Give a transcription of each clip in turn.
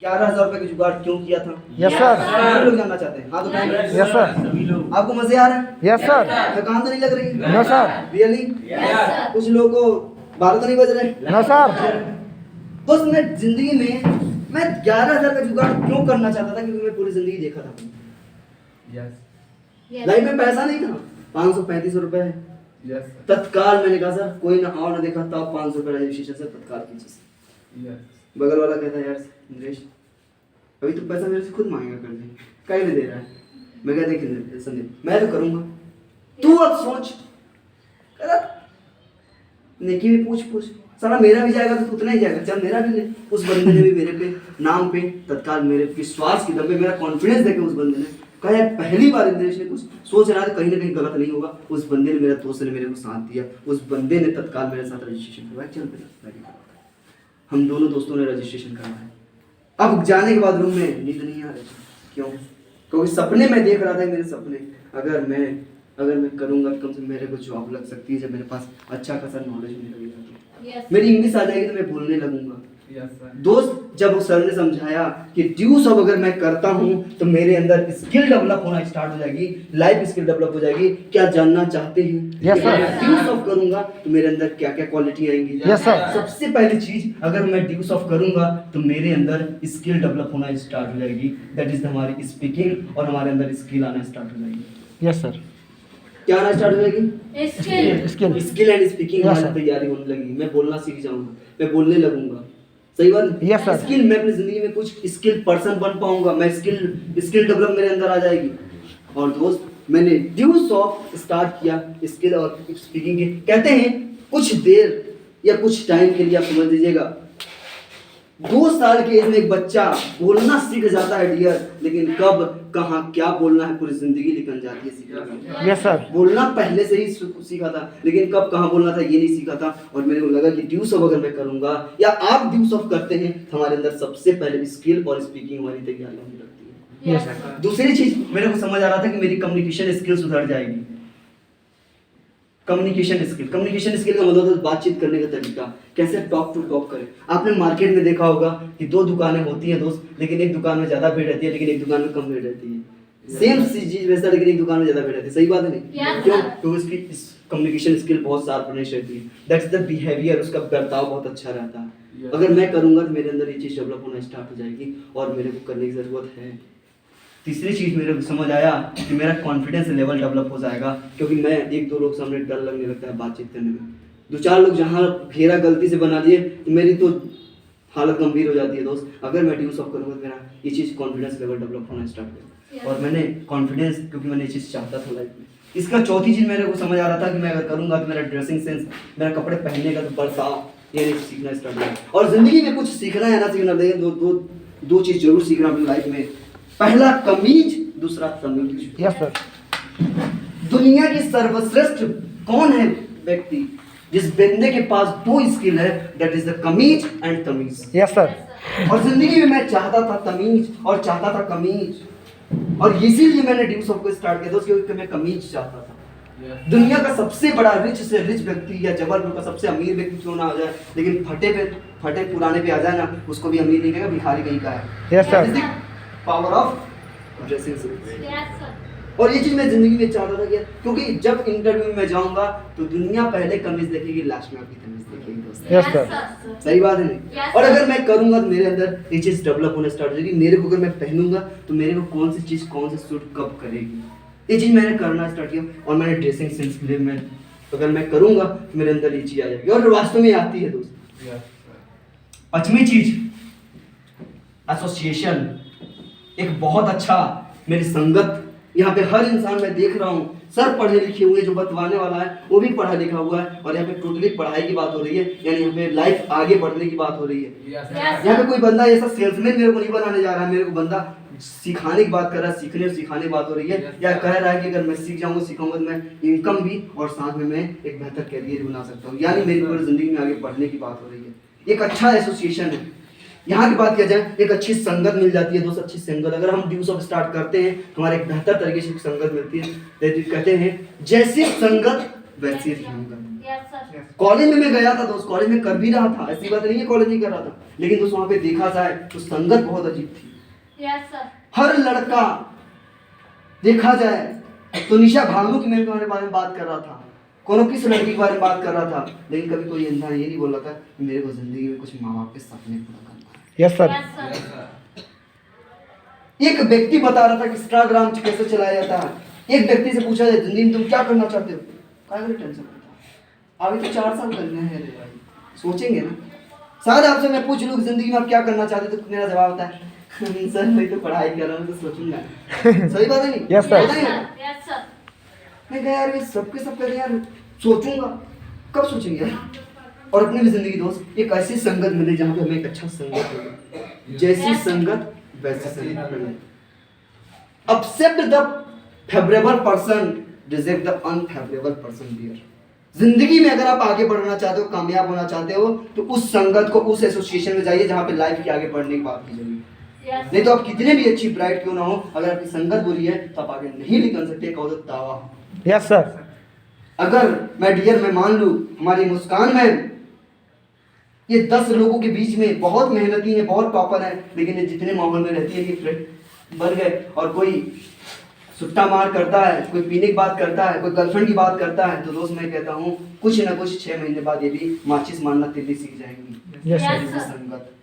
11,000 रुपए का जुगाड़ क्यों किया था? Yes sir. सभी लोग जानना चाहते हैं। हाँ तो यस सर। आपको मजे आ रहे हैं? Yes sir. थकान तो नहीं लग रही? No sir. रियली? कुछ लोगों को 12 तो नहीं बज रहे? No sir. बस मैं जिंदगी में मैं 11,000 का जुगाड़ क्यों करना चाहता था, क्योंकि मैं पूरी जिंदगी देखा था। लाइफ में पैसा नहीं था, 535 रुपए है। तत्काल मैंने कहा सर कोई ना आओ ना देखा तब 500 रुपए रजिस्ट्रेशन से तत्काल कीजिए। बगल वाला कहता है यार नरेश अभी तो पैसा मेरे से खुद मांगेगा कर दे, कहीं नहीं दे रहा है। मैं कह देखिए संदीप मैं तो करूंगा, तू अब सोच नेकी भी पूछ साला मेरा भी जाएगा तो उतना ही जाएगा, चल मेरा भी ले। उस बंदे ने भी मेरे पे नाम पे तत्काल मेरे विश्वास की दम पे मेरा कॉन्फिडेंस देके उस बंदे ने कहा यार पहली बार इंद्रेश ने कुछ सोच रहा था कहीं ना कहीं गलत नहीं होगा। उस बंदे ने मेरा दोस्त ने मेरे को साथ दिया, उस बंदे ने तत्काल मेरे साथ रजिस्ट्रेशन करवाया। चल बेटा हम दोनों दोस्तों ने रजिस्ट्रेशन करवाया। अब जाने के बाद रूम में नींद नहीं आ रही। क्यों? क्योंकि सपने में देख रहा था मेरे सपने अगर मैं करूंगा तो कम से मेरे को जॉब लग सकती है, जब मेरे पास अच्छा खासा नॉलेज होने लगेगा तो मेरी इंग्लिश आ जाएगी तो मैं बोलने लगूंगा। दोस्त जब वो सर ने समझाया कि ड्यूस अब अगर मैं करता हूँ तो मेरे अंदर स्किल डेवलप होना स्टार्ट हो जाएगी, लाइफ स्किल डेवलप हो जाएगी। क्या जानना चाहते हैं? ड्यूस ऑफ करूंगा तो मेरे अंदर क्या क्या क्वालिटी आएंगी? सबसे पहली चीज अगर मैं ड्यूस ऑफ करूंगा तो मेरे अंदर स्किल डेवलप होना स्टार्ट हो जाएगी। दैट इज हमारी स्पीकिंग और हमारे अंदर स्किल आना स्टार्ट हो जाएगी। Yes sir. क्या आना स्टार्ट हो जाएगी? स्किल एंड स्पीकिंग Yes, हमारी sir. तैयारी होने लगेगी। मैं बोलना सीख जाऊंगा, मैं बोलने लगूंगा। सही बात? Yes, sir. स्किल मैं अपनी जिंदगी में कुछ स्किल पर्सन बन पाऊंगा, मैं स्किल डेवलप मेरे अंदर आ जाएगी। और दोस्त मैंने ड्यूस ऑफ स्टार्ट किया स्किल और स्पीकिंग के। कहते हैं कुछ देर या कुछ टाइम के लिए आप समझ लीजिएगा 2 साल के एज में एक बच्चा बोलना सीख जाता है डियर, लेकिन कब कहाँ क्या बोलना है पूरी जिंदगी निकल जाती है सीखने। Yes sir. बोलना पहले से ही सीखा था, लेकिन कब कहाँ बोलना था ये नहीं सीखा था। और मेरे को लगा कि ड्यूस ऑफ अगर मैं करूंगा या आप ड्यूस ऑफ करते हैं तो हमारे अंदर सबसे पहले स्किल और स्पीकिंग हमारी तैयारी होने लगती है। यस। दूसरी चीज मेरे को समझ आ रहा था कि मेरी कम्युनिकेशन स्किल सुधर जाएगी। कम्युनिकेशन स्किल का मतलब है बातचीत करने का तरीका, कैसे टॉक टू टॉक करें। आपने मार्केट में देखा होगा कि 2 दुकानें होती हैं दोस्त, लेकिन एक दुकान में ज्यादा भीड़ रहती है लेकिन एक दुकान में कम भीड़ रहती है। सेम चीज वैसा लेकिन एक दुकान में ज्यादा भीड़ रहती है। सही बात है नहीं? क्यों? क्योंकि उसकी कम्युनिकेशन स्किल बहुत शार्पनेस रहती है। दैट्स द बिहेवियर, उसका बर्ताव बहुत अच्छा रहता है। अगर मैं करूंगा तो मेरे अंदर ये चीज डेवलप होना स्टार्ट हो जाएगी और मेरे को करने की जरूरत है। तीसरी चीज मेरे को समझ आया कि मेरा कॉन्फिडेंस लेवल डेवलप हो जाएगा, क्योंकि मैं 1-2 लोग सामने डर लगने लगता है बातचीत करने में। 2-4 लोग जहाँ घेरा गलती से बना दिए तो मेरी तो हालत गंभीर हो जाती है दोस्त। अगर मैं ड्यूस ऑफ करूँगा तो मेरा ये चीज़ कॉन्फिडेंस लेवल डेवलप होना स्टार्ट होगा। और मैंने कॉन्फिडेंस, क्योंकि मैंने ये चीज़ चाहता था लाइफ में। इसका चौथी चीज़ मेरे को समझ आ रहा था कि मैं अगर करूँगा तो मेरा ड्रेसिंग सेंस, मेरा कपड़े पहनने का तो बर्ताव ये सीखना स्टार्ट होगा। और जिंदगी में कुछ सीखना है ना सीखना, दो चीज़ जरूर सीखना अपनी लाइफ में। पहला कमीज, दूसरा तमीज। Yes sir. दुनिया की सर्वश्रेष्ठ कौन है व्यक्ति जिस बंदे के पास 2 स्किल है? दैट इज द कमीज एंड तमीज। Yes sir. और जिंदगी में मैं चाहता था तमीज और चाहता था कमीज, और इसीलिए मैंने ड्यूस ऑफ को स्टार्ट किया दोस्त, क्योंकि मैं कमीज चाहता था। दुनिया का सबसे बड़ा रिच से रिच व्यक्ति या जबलपुर का सबसे अमीर व्यक्ति क्यों ना हो जाए, लेकिन फटे पुराने पे आ जाए ना, उसको भी अमीर नहीं कहेगा, भिखारी कहीं का है। Yes sir. Power of dressing sense. और ये चीज मैं जिंदगी में चाहता था कि क्योंकि जब इंटरव्यू में मैं जाऊंगा तो दुनिया पहले कमीज देखेगी, लास्ट में आपकी कमीज देखेगी दोस्त। Yes sir. सही बात है नहीं? और अगर मैं करूंगा तो मेरे अंदर ये चीज डेवलप होना स्टार्ट हो जाएगी। मेरे को अगर मैं पहनूंगा तो मेरे को कौन सी चीज कौन से सूट कब करेगी, ये चीज मैंने करना स्टार्ट किया। और मैंने ड्रेसिंग सेंस के लिए मैं अगर मैं करूंगा तो मेरे अंदर ये चीज आ जाएगी, और वास्तव में आती है दोस्त। 5वीं चीज एसोसिएशन, एक बहुत अच्छा मेरी संगत। यहाँ पे हर इंसान मैं देख रहा हूँ सर पढ़े लिखे हुए, जो बतवाने वाला है वो भी पढ़ा लिखा हुआ है। और यहाँ पे टोटली पढ़ाई की बात हो रही है, यानी यहाँ पे लाइफ आगे बढ़ने की बात हो रही है। यहाँ पे कोई बंदा ऐसा सेल्समैन मेरे को नहीं बनाने जा रहा है, मेरे को बंदा सिखाने की बात कर रहा है, सीखने और सिखाने की बात हो रही है। या कह रहा है कि अगर मैं सीख जाऊंगा सीखूंगा तो मैं इनकम भी और साथ में मैं एक बेहतर कैरियर बना सकता हूँ, यानी मेरी पूरी जिंदगी में आगे बढ़ने की बात हो रही है। एक अच्छा एसोसिएशन है। यहाँ की बात किया जाए, एक अच्छी संगत मिल जाती है दोस्त। अच्छी संगत अगर हम ड्यूस ऑफ स्टार्ट करते हैं तो हमारे एक बेहतर तरीके से संगत मिलती है। कहते हैं जैसी संगत वैसी संगत। यस सर कॉलेज में मैं गया था दोस्त, कॉलेज में कर भी रहा था, ऐसी बात नहीं है कॉलेज नहीं कर रहा था, लेकिन दोस्त वहां पे देखा जाए तो संगत बहुत अजीब थी। यस सर हर लड़का देखा जाए तो निशा भानु की मैं तुम्हारे बारे में बात कर रहा था, कोनो किस लड़की के बारे में बात कर रहा था, लेकिन कभी कोई इंसान ये नहीं बोल रहा था कि मेरे को जिंदगी में कुछ माँ बाप के सपने पूरा करना है। Yes sir. यस सर एक व्यक्ति बता रहा था कि इंस्टाग्राम कैसे चलाया जाता है। एक व्यक्ति से पूछा जाए जिंदगी में तुम क्या करना चाहते हो, क्या टेंशन होता है, अभी तो 4 साल करने हैं रे भाई, सोचेंगे ना। शायद आपसे मैं पूछ लूँ जिंदगी में आप क्या करना चाहते हो, तो मेरा जवाब होता है सर मैं तो पढ़ाई कर रहा हूँ, तो सोचूंगा। सही बात है नहीं? Yes, sir. होता ही है। यस सर मैं कहा यार ये सबके सब कहते हैं यार सोचूंगा, कब सोचेंगे यार। और अपनी भी जिंदगी दोस्त एक ऐसी संगत मिले जहाँ पे हमें एक अच्छा संगत मिले, जैसी संगत वैसी संगत मिले। Except the favourable person, reject the unfavourable person dear. जिंदगी में अगर आप आगे बढ़ना चाहते हो, कामयाब होना चाहते हो, तो उस संगत को, उस एसोसिएशन में जाइए जहाँ पे लाइफ के आगे बढ़ने की बात की जाएगी। यस नहीं तो आप कितने भी अच्छी ब्राइट क्यों ना हो, अगर आपकी संगत बुरी है तो आप आगे नहीं निकल सकते, कहो तो दावा। Yes sir. अगर मैं मान लूं हमारी मुस्कान मैम ये 10 लोगों के बीच में बहुत मेहनती है, बहुत टॉपर है, लेकिन ये जितने माहौल में रहती है कि फ्रेंड बन गए, और कोई सुट्टा मार करता है, कोई पीने की बात करता है, कोई गर्लफ्रेंड की बात करता है, तो दोस्त मैं कहता हूँ कुछ ना कुछ 6 महीने बाद ये भी माचिस मारना तिल्ली सीख जाएंगी। Yes Yes, sir. sir. संगत।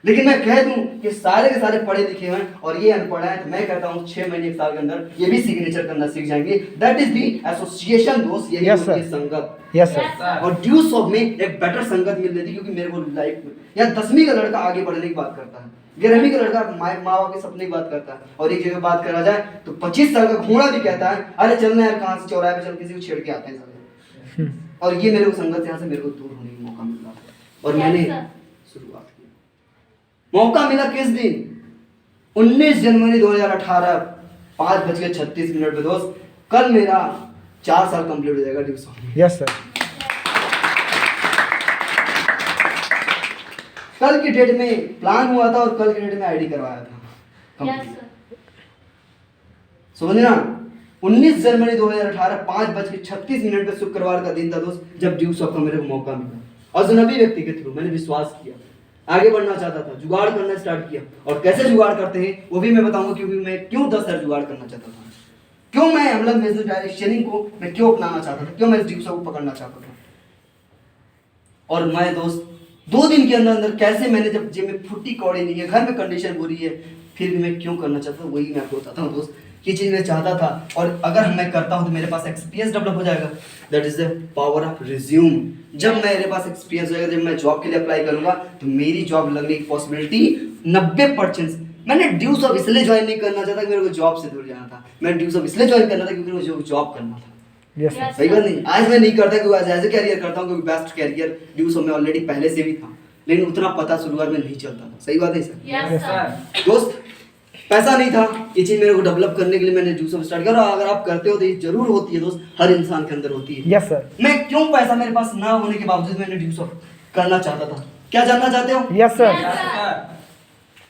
लेकिन मैं कह दूं कि सारे के सारे पढ़े लिखे हैं और ये अनपढ़ हैं, तो मैं कहता हूँ 6 महीने 1 साल के अंदर ये भी सिग्नेचर करना सीख जाएंगे। दैट इज दी एसोसिएशन दोस्त, यही Yes, होती है sir. संगत। Yes Yes, sir. और ड्यूस ऑफ में एक बेटर संगत मिल रही थी, क्योंकि मेरे को लाइफ में या 10वीं का लड़का आगे बढ़ने की बात करता है, 11वीं का लड़का माँ बाप के सपने की बात करता है, और एक जगह बात करा जाए तो 25 साल का घोड़ा भी कहता है अरे चलना यार कहाँ से चौराहे पे चल किसी को छेड़ के आते हैं सारे। और ये मेरे को संगत यहाँ से मेरे को दूर होने का मौका मिला और Yes, मैंने sir. शुरुआत की। मौका मिला किस दिन? 19 जनवरी 2018 5:36 पे दोस्त। कल मेरा 4 साल कंप्लीट हो जाएगा ड्यूस ऑफ। Yes sir. कल की डेट में प्लान हुआ था और कल की डेट में आईडी करवाया था। यस सर समझना, 19 जनवरी 2018 5:36 पे शुक्रवार का दिन था दोस्त, जब ड्यूस ऑफ का मेरे को मौका मिला। अजनबी व्यक्ति के थ्रू मैंने विश्वास किया, आगे बढ़ना चाहता था, जुगाड़ करना स्टार्ट किया। और कैसे जुगाड़ करते हैं वो भी मैं बताऊंगा, क्योंकि मैं क्यों 10 साल जुगाड़ करना चाहता था, क्यों मैं मतलब बिजनेस डायरेक्शनिंग को मैं क्यों अपनाना चाहता था, क्यों मैं ड्यूस ऑफ को पकड़ना चाहता था। और मैं दोस्त 2 दिन के अंदर अंदर कैसे मैंने, जब जेब में फुट्टी कौड़ी नहीं है, घर में कंडीशन बुरी है, फिर भी मैं क्यों करना चाहता हूँ, वही मैं आपको बताता हूँ दोस्त। ये चीज़ मैं चाहता था, और अगर मैं करता हूँ तो मेरे पास एक्सपीरियंस डेवलप हो जाएगा। That is the power of resume. जब मेरे पास एक्सपीरियंस हो जाएगा, जब मैं जॉब के लिए अप्लाई करूंगा, तो मेरी जॉब लगने की पॉसिबिलिटी 90%। मैंने ड्यूस ऑफ इसलिए ज्वाइन नहीं करना चाहता कि मेरे को जॉब से दूर जाना था, मैं ड्यूस ऑफ इसलिए ज्वाइन करना था क्योंकि मुझे जॉब करना था। Yes sir. सही बात नहीं? आज मैं नहीं करता क्योंकि आज एज ए कैरियर करता हूँ, क्योंकि बेस्ट कैरियर ड्यूस ऑफ में ऑलरेडी पहले से भी था, लेकिन उतना पता शुरुआत में नहीं चलता था। सही बात है सर? यस सर दोस्त पैसा नहीं था, ये चीज मेरे को डेवलप करने के लिए मैंने ड्यूस ऑफ स्टार्ट किया। और अगर आप करते हो तो ये जरूर होती है दोस्त, हर इंसान के अंदर होती है। Yes sir. मैं क्यों पैसा मेरे पास ना होने के बावजूद मैंने ड्यूस ऑफ करना चाहता था, क्या जानना चाहते हो? Yes Yes, sir. sir.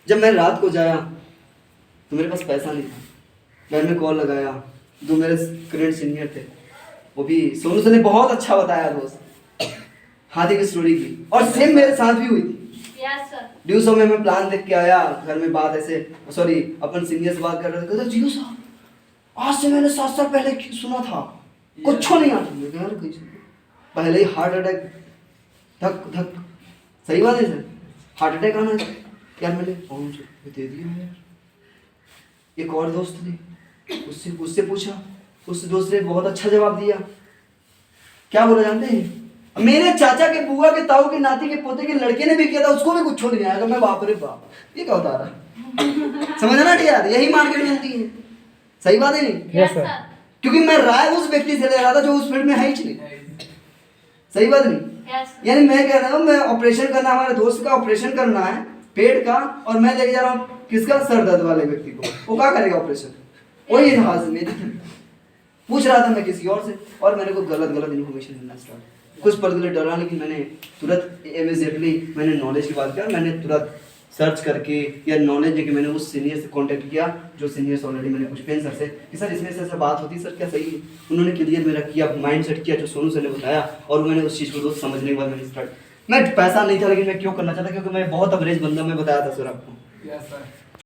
जब मैं रात को जाया तो मेरे पास पैसा नहीं था, घर में कॉल लगाया, जो मेरे करंट सीनियर थे, वो भी सोनू सर ने बहुत अच्छा बताया दोस्त हाथी की स्टोरी की, और सेम मेरे साथ भी हुई थी। यस सर ड्यूस ऑफ में मैं प्लान देख के आया, घर में बात ऐसे, सॉरी अपन सीनियर से बात कर रहे थे, कहते जियो साहब आज से मैंने 7 साल पहले सुना था, कुछ नहीं आता। मैं कहा, यार कैसे? पहले ही हार्ट अटैक, धक धक। सही बात है सर, हार्ट अटैक आना है यार। मैंने दे दिया यार। एक और दोस्त ने उससे पूछा, उस दोस्त ने बहुत अच्छा जवाब दिया। क्या बोला जानते हैं? मेरे चाचा के बुआ के ताऊ के नाती के पोते के लड़के ने भी किया था, उसको भी कुछ नहीं आया। मैं बाप रे बाप, ये क्या बता रहा? समझना नहीं यार, यही मार्केट मिलती है। सही बात है नहीं? Yes yes sir. सर क्योंकि मैं राय उस व्यक्ति से ले रहा था जो उस फील्ड में है ही नहीं। सही बात नहीं? यस यानी मैं कह रहा हूँ, मैं ऑपरेशन करना, हमारे दोस्त का ऑपरेशन करना है पेट का, और मैं लेके जा रहा हूँ किसका, सर दर्द वाले व्यक्ति को। वो क्या करेगा ऑपरेशन? वही हाल मेरी पूछ रहा था मैं किसी और से, और मैंने को गलत इन्फॉर्मेशन मिलना स्टार्ट। कुछ पल के लिए डरा, लेकिन मैंने तुरंत इमीडिएटली मैंने नॉलेज की बात किया, मैंने तुरंत सर्च करके या नॉलेज लेके मैंने उस सीनियर से कांटेक्ट किया, जो सीनियर्स ऑलरेडी मैंने पुष्पेंद्र सर से कि सर इसमें से ऐसे बात होती है सर, क्या सही है? उन्होंने क्लियर मेरा किया, माइंड सेट किया जो सोनू सर ने बताया, और मैंने उस चीज़ को दोस्त समझने के बाद मैंने स्टार्ट। मैं पैसा नहीं था लेकिन मैं क्यों करना चाहता, क्योंकि मैं बहुत अवरेज बंदा, मैं बताया था सर आपको। Yes sir.